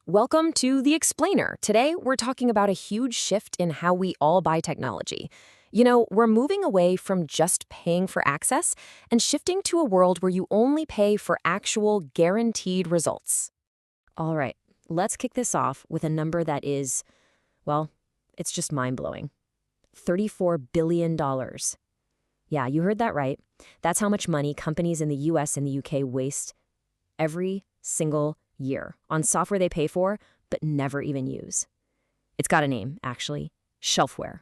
Welcome to The Explainer. Today, we're talking about a huge shift in how we all buy technology. We're moving away from just paying for access and shifting to a world where you only pay for actual guaranteed results. All right, let's kick this off with a number that is, well, it's just mind-blowing. $34 billion. Yeah, you heard that right. That's how much money companies in the US and the UK waste every single year on software they pay for but never even use. It's got a name, actually. Shelfware.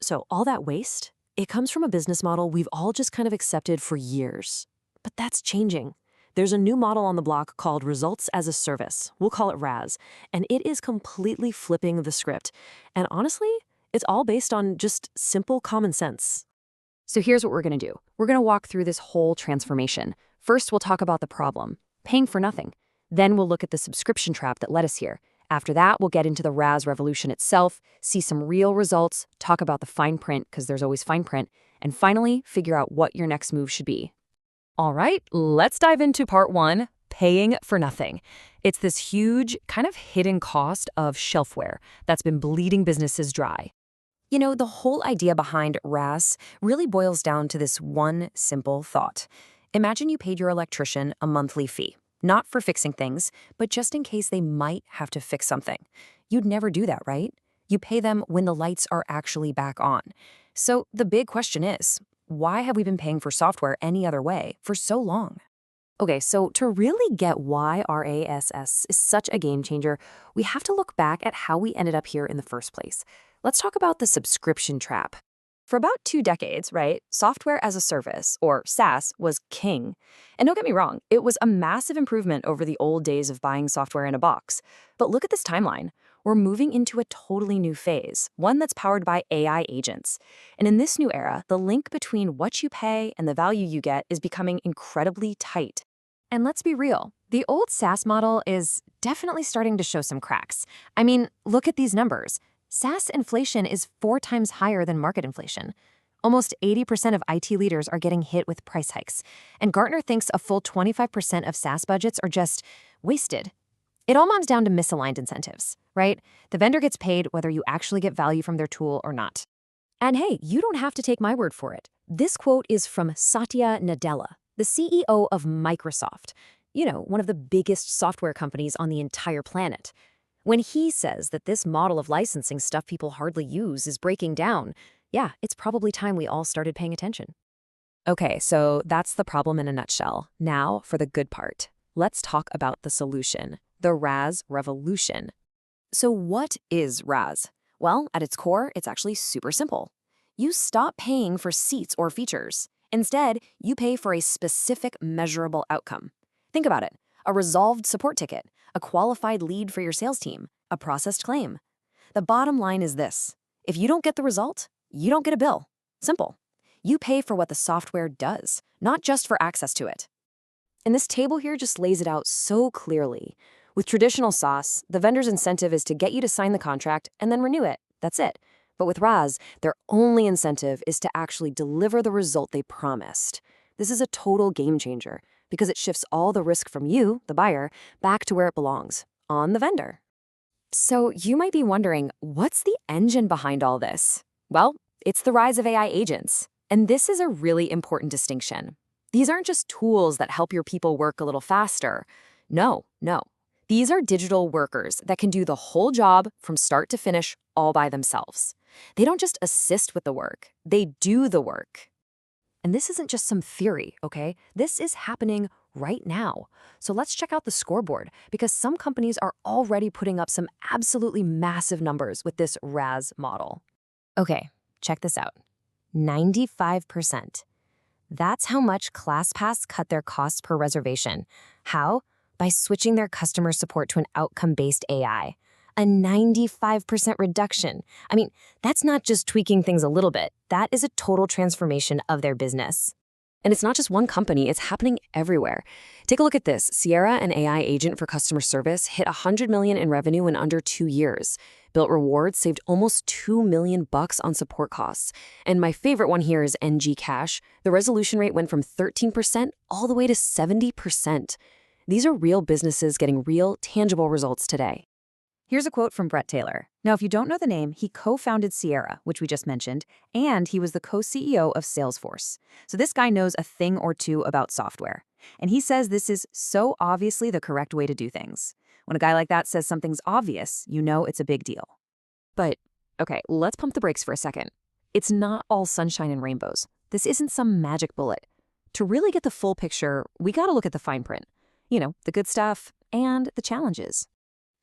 So all that waste, it comes from a business model we've all just kind of accepted for years. But that's changing. There's a new model on the block called Results as a Service. We'll call it RaaS. And it is completely flipping the script. And honestly, it's all based on just simple common sense. So here's what we're going to do. We're going to walk through this whole transformation. First, we'll talk about the problem, paying for nothing. Then we'll look at the subscription trap that led us here. After that, we'll get into the RaaS revolution itself, see some real results, talk about the fine print, because there's always fine print, and finally, figure out what your next move should be. All right, let's dive into part one, paying for nothing. It's this huge, kind of hidden cost of shelfware that's been bleeding businesses dry. The whole idea behind RaaS really boils down to this one simple thought. Imagine you paid your electrician a monthly fee. Not for fixing things, but just in case they might have to fix something. You'd never do that, right? You pay them when the lights are actually back on. So the big question is, why have we been paying for software any other way for so long? Okay, so to really get why RaaS is such a game changer, we have to look back at how we ended up here in the first place. Let's talk about the subscription trap. For about 2 decades, right, software as a service, or SaaS, was king. And don't get me wrong, it was a massive improvement over the old days of buying software in a box. But look at this timeline. We're moving into a totally new phase, one that's powered by AI agents. And in this new era, the link between what you pay and the value you get is becoming incredibly tight. And let's be real, the old SaaS model is definitely starting to show some cracks. I mean, look at these numbers. SaaS inflation is 4 times higher than market inflation. Almost 80% of IT leaders are getting hit with price hikes, and Gartner thinks a full 25% of SaaS budgets are just wasted. It all moms down to misaligned incentives, right? The vendor gets paid whether you actually get value from their tool or not. And hey, you don't have to take my word for it. This quote is from Satya Nadella, the CEO of Microsoft, one of the biggest software companies on the entire planet. When he says that this model of licensing stuff people hardly use is breaking down, yeah, it's probably time we all started paying attention. Okay, so that's the problem in a nutshell. Now for the good part. Let's talk about the solution, the RaaS revolution. So what is RaaS? Well, at its core, it's actually super simple. You stop paying for seats or features. Instead, you pay for a specific measurable outcome. Think about it. A resolved support ticket, a qualified lead for your sales team, a processed claim. The bottom line is this. If you don't get the result, you don't get a bill. Simple. You pay for what the software does, not just for access to it. And this table here just lays it out so clearly. With traditional SaaS, the vendor's incentive is to get you to sign the contract and then renew it. That's it. But with RaaS, their only incentive is to actually deliver the result they promised. This is a total game changer because it shifts all the risk from you, the buyer, back to where it belongs, on the vendor. So you might be wondering, what's the engine behind all this? Well, it's the rise of AI agents. And this is a really important distinction. These aren't just tools that help your people work a little faster. No. These are digital workers that can do the whole job from start to finish all by themselves. They don't just assist with the work, they do the work. And this isn't just some theory, okay? This is happening right now. So let's check out the scoreboard, because some companies are already putting up some absolutely massive numbers with this RaaS model. Okay, check this out. 95%. That's how much ClassPass cut their costs per reservation. How? By switching their customer support to an outcome-based AI. A 95% reduction. I mean, that's not just tweaking things a little bit. That is a total transformation of their business. And it's not just one company, it's happening everywhere. Take a look at this. Sierra, an AI agent for customer service, hit $100 million in revenue in under 2 years. Built Rewards saved almost $2 million on support costs. And my favorite one here is NG Cash. The resolution rate went from 13% all the way to 70%. These are real businesses getting real, tangible results today. Here's a quote from Brett Taylor. Now, if you don't know the name, he co-founded Sierra, which we just mentioned, and he was the co-CEO of Salesforce. So this guy knows a thing or two about software. And he says this is so obviously the correct way to do things. When a guy like that says something's obvious, you know it's a big deal. But, okay, let's pump the brakes for a second. It's not all sunshine and rainbows. This isn't some magic bullet. To really get the full picture, we gotta look at the fine print. You know, the good stuff and the challenges.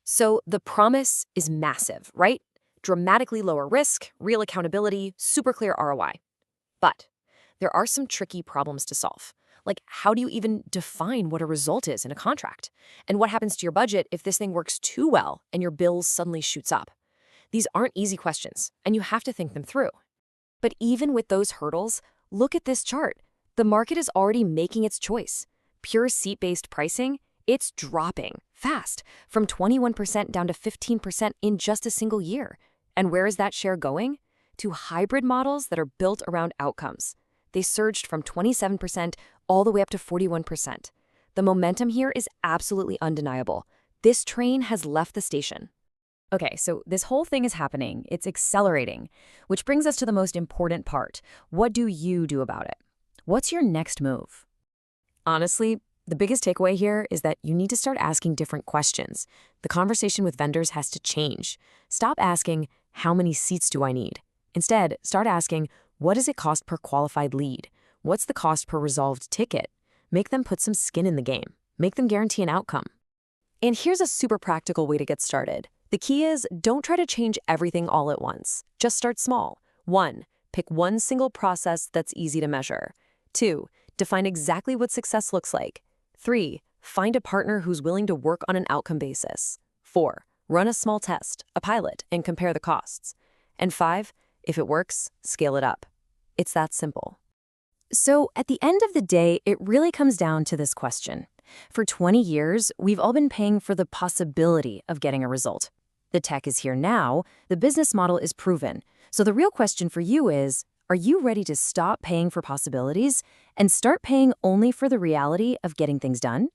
So the promise is massive, right? Dramatically lower risk, real accountability, super clear ROI. But there are some tricky problems to solve. Like, how do you even define what a result is in a contract? And what happens to your budget if this thing works too well and your bills suddenly shoots up? These aren't easy questions, and you have to think them through. But even with those hurdles, look at this chart. The market is already making its choice. Pure seat-based pricing, it's dropping fast, from 21% down to 15% in just a single year. And where is that share going? To hybrid models that are built around outcomes. They surged from 27% all the way up to 41%. The momentum here is absolutely undeniable. This train has left the station. Okay, so this whole thing is happening. It's accelerating, which brings us to the most important part. What do you do about it? What's your next move? Honestly, the biggest takeaway here is that you need to start asking different questions. The conversation with vendors has to change. Stop asking, how many seats do I need? Instead, start asking, what does it cost per qualified lead? What's the cost per resolved ticket? Make them put some skin in the game. Make them guarantee an outcome. And here's a super practical way to get started. The key is, don't try to change everything all at once. Just start small. 1. Pick one single process that's easy to measure. 2. Define exactly what success looks like. 3. Find a partner who's willing to work on an outcome basis. 4. Run a small test, a pilot, and compare the costs. And 5. If it works, scale it up. It's that simple. So at the end of the day, it really comes down to this question. For 20 years, we've all been paying for the possibility of getting a result. The tech is here now, the business model is proven. So the real question for you is, are you ready to stop paying for possibilities and start paying only for the reality of getting things done?